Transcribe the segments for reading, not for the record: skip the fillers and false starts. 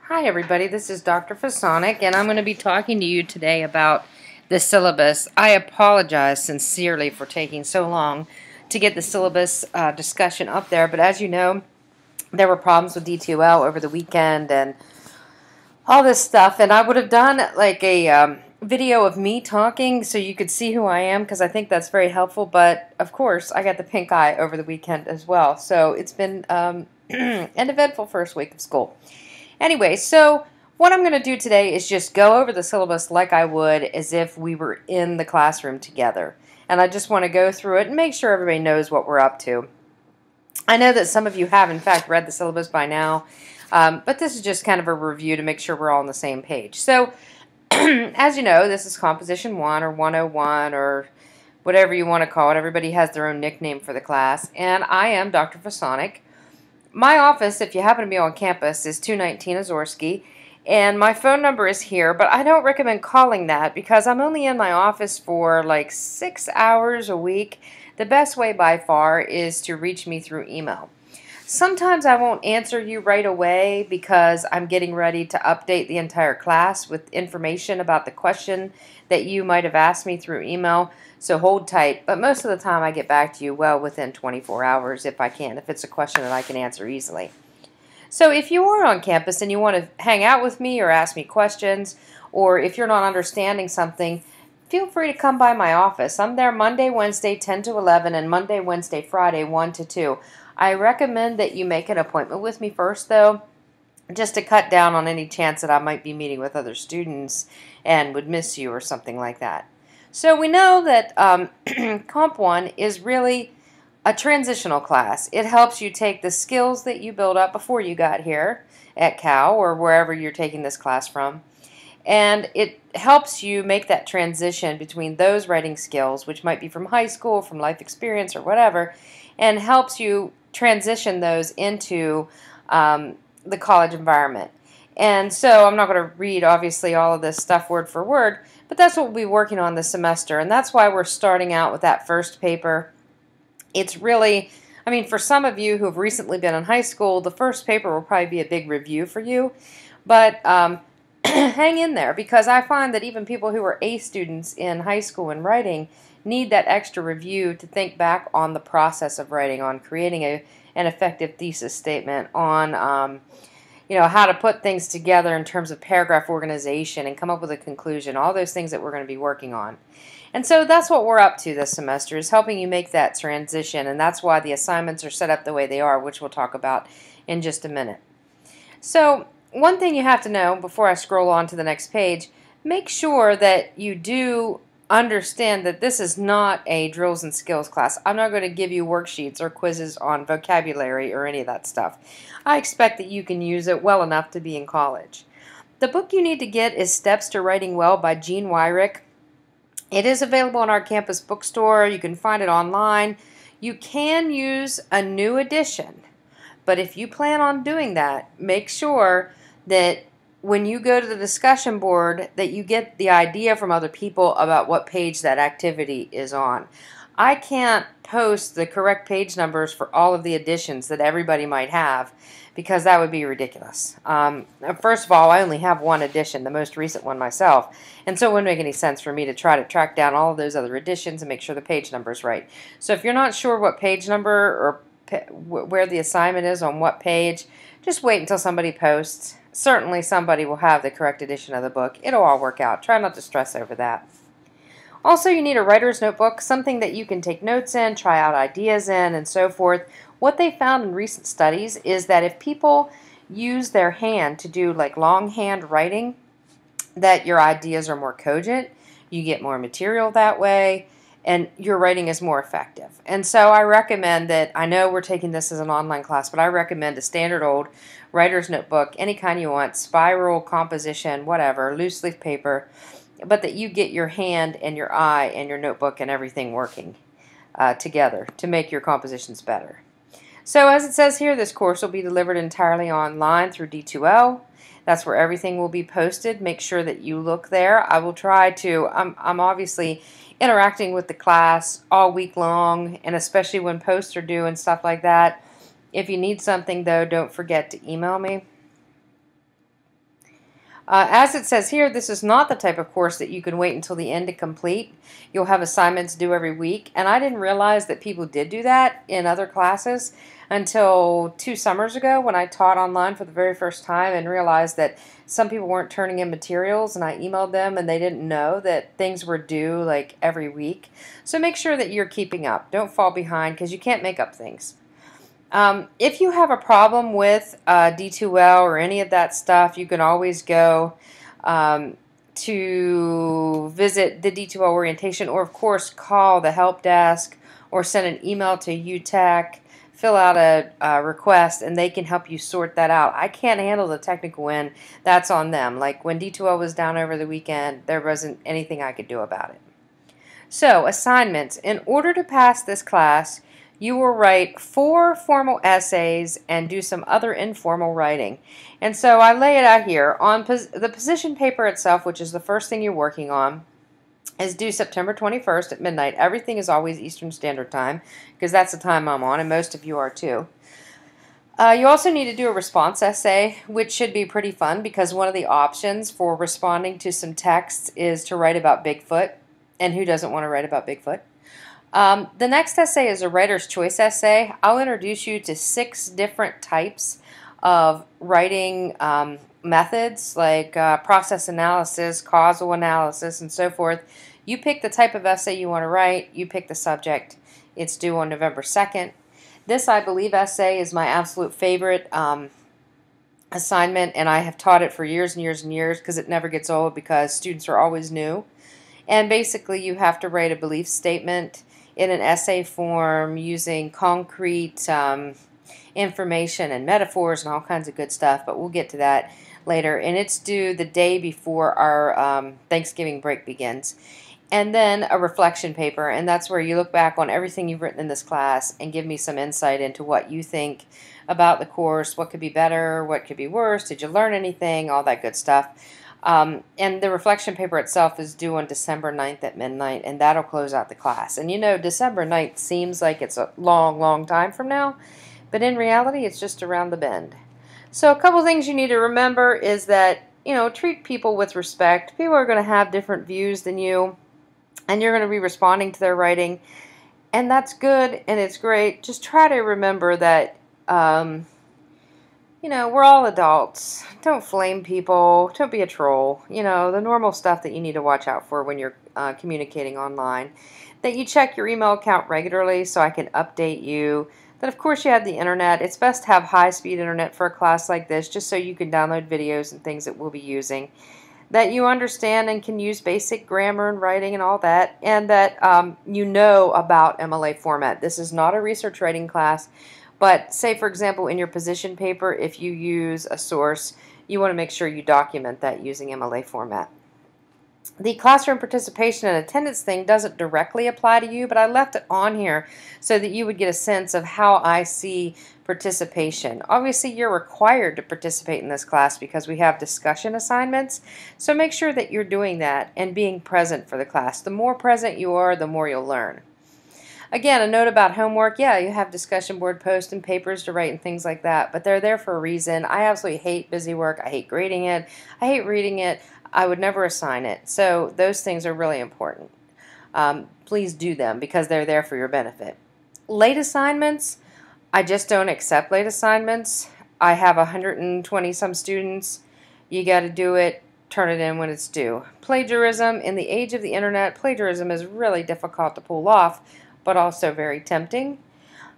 Hi everybody, this is Dr. Fisanick, and I'm going to be talking to you today about the syllabus. I apologize sincerely for taking so long to get the syllabus discussion up there, but as you know, there were problems with D2L over the weekend and all this stuff, and I would have done like a video of me talking so you could see who I am, because I think that's very helpful, but of course I got the pink eye over the weekend as well, so it's been an eventful first week of school. Anyway, so what I'm going to do today is just go over the syllabus like I would as if we were in the classroom together. And I just want to go through it and make sure everybody knows what we're up to. I know that some of you have, in fact, read the syllabus by now, but this is just kind of a review to make sure we're all on the same page. So, as you know, this is Composition 1 or 101 or whatever you want to call it. Everybody has their own nickname for the class. And I am Dr. Fisanick. My office, if you happen to be on campus, is 219 Azorski, and my phone number is here, but I don't recommend calling that because I'm only in my office for like 6 hours a week. The best way by far is to reach me through email. Sometimes I won't answer you right away because I'm getting ready to update the entire class with information about the question that you might have asked me through email, so hold tight. But most of the time I get back to you well within 24 hours if I can, if it's a question that I can answer easily. So if you are on campus and you want to hang out with me or ask me questions, or if you're not understanding something, feel free to come by my office. I'm there Monday, Wednesday, 10 to 11, and Monday, Wednesday, Friday, 1 to 2. I recommend that you make an appointment with me first, though, just to cut down on any chance that I might be meeting with other students and would miss you or something like that. So we know that Comp 1 is really a transitional class. It helps you take the skills that you built up before you got here at Cal or wherever you're taking this class from, and it helps you make that transition between those writing skills, which might be from high school, from life experience, or whatever, and helps you transition those into the college environment. And so I'm not going to read, obviously, all of this stuff word for word, but that's what we'll be working on this semester, and that's why we're starting out with that first paper. It's really, I mean, for some of you who have recently been in high school, the first paper will probably be a big review for you, but hang in there, because I find that even people who are A students in high school and writing need that extra review to think back on the process of writing, on creating an effective thesis statement, on how to put things together in terms of paragraph organization and come up with a conclusion, all those things that we're going to be working on. And so that's what we're up to this semester, is helping you make that transition, and that's why the assignments are set up the way they are, which we'll talk about in just a minute. So one thing you have to know before I scroll on to the next page, make sure that you do understand that this is not a drills and skills class. I'm not going to give you worksheets or quizzes on vocabulary or any of that stuff. I expect that you can use it well enough to be in college. The book you need to get is Steps to Writing Well by Gene Wyrick. It is available in our campus bookstore. You can find it online. You can use a new edition, but if you plan on doing that, make sure that when you go to the discussion board that you get the idea from other people about what page that activity is on. I can't post the correct page numbers for all of the editions that everybody might have, because that would be ridiculous. First of all, I only have one edition, the most recent one myself, and so it wouldn't make any sense for me to try to track down all of those other editions and make sure the page number is right. So if you're not sure what page number or where the assignment is on what page, just wait until somebody posts. Certainly somebody will have the correct edition of the book. It'll all work out. Try not to stress over that. Also, you need a writer's notebook, something that you can take notes in, try out ideas in, and so forth. What they found in recent studies is that if people use their hand to do like longhand writing, that your ideas are more cogent, you get more material that way, and your writing is more effective. And so I recommend that, I know we're taking this as an online class, but I recommend a standard old writer's notebook, any kind you want, spiral, composition, whatever, loose leaf paper, but that you get your hand and your eye and your notebook and everything working together to make your compositions better. So as it says here, this course will be delivered entirely online through D2L. That's where everything will be posted. Make sure that you look there. I will try to, I'm obviously interacting with the class all week long, and especially when posts are due and stuff like that. If you need something, though, don't forget to email me. As it says here, this is not the type of course that you can wait until the end to complete. You'll have assignments due every week, and I didn't realize that people did do that in other classes until 2 summers ago when I taught online for the very first time and realized that some people weren't turning in materials, and I emailed them and they didn't know that things were due like every week. So make sure that you're keeping up. Don't fall behind because you can't make up things. If you have a problem with D2L or any of that stuff, you can always go to visit the D2L orientation, or of course call the help desk or send an email to UTech, fill out a request, and they can help you sort that out. I can't handle the technical end. That's on them. Like when D2L was down over the weekend, there wasn't anything I could do about it. So, assignments. In order to pass this class, you will write 4 formal essays and do some other informal writing. And so I lay it out here. On the position paper itself, which is the first thing you're working on, is due September 21st at midnight. Everything is always Eastern Standard Time because that's the time I'm on, and most of you are too. You also need to do a response essay, which should be pretty fun because one of the options for responding to some texts is to write about Bigfoot. And who doesn't want to write about Bigfoot? The next essay is a writer's choice essay. I'll introduce you to 6 different types of writing methods, like process analysis, causal analysis, and so forth. You pick the type of essay you want to write. You pick the subject. It's due on November 2nd. This, I believe, essay is my absolute favorite assignment, and I have taught it for years and years and years because it never gets old because students are always new. And basically, you have to write a belief statement in an essay form using concrete information and metaphors and all kinds of good stuff, but we'll get to that later. And it's due the day before our Thanksgiving break begins. And then a reflection paper, and that's where you look back on everything you've written in this class and give me some insight into what you think about the course, what could be better, what could be worse, did you learn anything, all that good stuff. And the reflection paper itself is due on December 9th at midnight, and that'll close out the class. And you know, December 9th seems like it's a long, long time from now, but in reality, it's just around the bend. So a couple things you need to remember is that, you know, treat people with respect. People are going to have different views than you, and you're going to be responding to their writing, and that's good, and it's great. Just try to remember that, you know, we're all adults. Don't flame people. Don't be a troll. You know, the normal stuff that you need to watch out for when you're communicating online. That you check your email account regularly so I can update you. That, of course, you have the internet. It's best to have high-speed internet for a class like this just so you can download videos and things that we'll be using. That you understand and can use basic grammar and writing and all that. And that you know about MLA format. This is not a research writing class. But say, for example, in your position paper, if you use a source, you want to make sure you document that using MLA format. The classroom participation and attendance thing doesn't directly apply to you, but I left it on here so that you would get a sense of how I see participation. Obviously, you're required to participate in this class because we have discussion assignments, so make sure that you're doing that and being present for the class. The more present you are, the more you'll learn. Again, a note about homework. Yeah, you have discussion board posts and papers to write and things like that, but they're there for a reason. I absolutely hate busy work. I hate grading it. I hate reading it. I would never assign it. So those things are really important. Please do them because they're there for your benefit. Late assignments, I just don't accept late assignments. I have 120 some students. You got to do it. Turn it in when it's due. Plagiarism, in the age of the internet, plagiarism is really difficult to pull off, but also very tempting.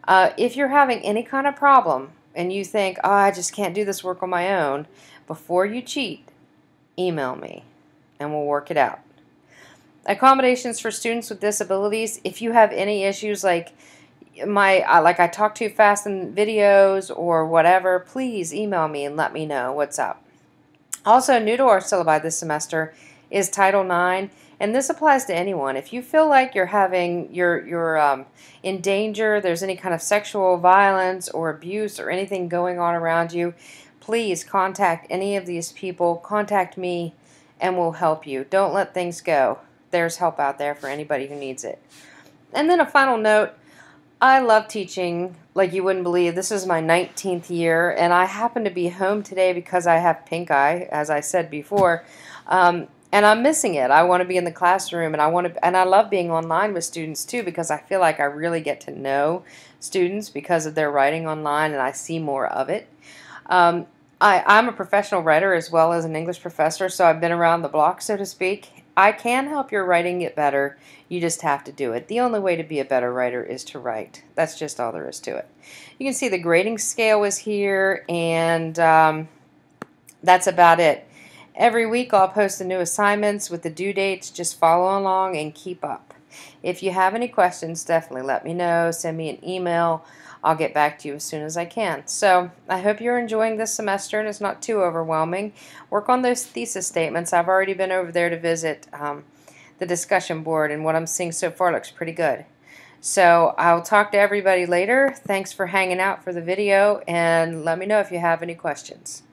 If you're having any kind of problem and you think, oh, I just can't do this work on my own, before you cheat, email me and we'll work it out. Accommodations for students with disabilities. If you have any issues like I talk too fast in videos or whatever, please email me and let me know what's up. Also, new to our syllabi this semester is Title IX, and this applies to anyone. If you feel like you're in danger, there's any kind of sexual violence or abuse or anything going on around you, please contact any of these people. Contact me and we'll help you. Don't let things go. There's help out there for anybody who needs it. And then a final note, I love teaching like you wouldn't believe. This is my 19th year, and I happen to be home today because I have pink eye, as I said before, and I'm missing it. I want to be in the classroom, and I love being online with students too because I feel like I really get to know students because of their writing online, and I see more of it. I'm a professional writer as well as an English professor, so I've been around the block, so to speak. I can help your writing get better. You just have to do it. The only way to be a better writer is to write. That's just all there is to it. You can see the grading scale is here, and that's about it. Every week I'll post the new assignments with the due dates. Just follow along and keep up. If you have any questions, definitely let me know. Send me an email. I'll get back to you as soon as I can. So I hope you're enjoying this semester and it's not too overwhelming. Work on those thesis statements. I've already been over there to visit the discussion board, and what I'm seeing so far looks pretty good. So I'll talk to everybody later. Thanks for hanging out for the video, and let me know if you have any questions.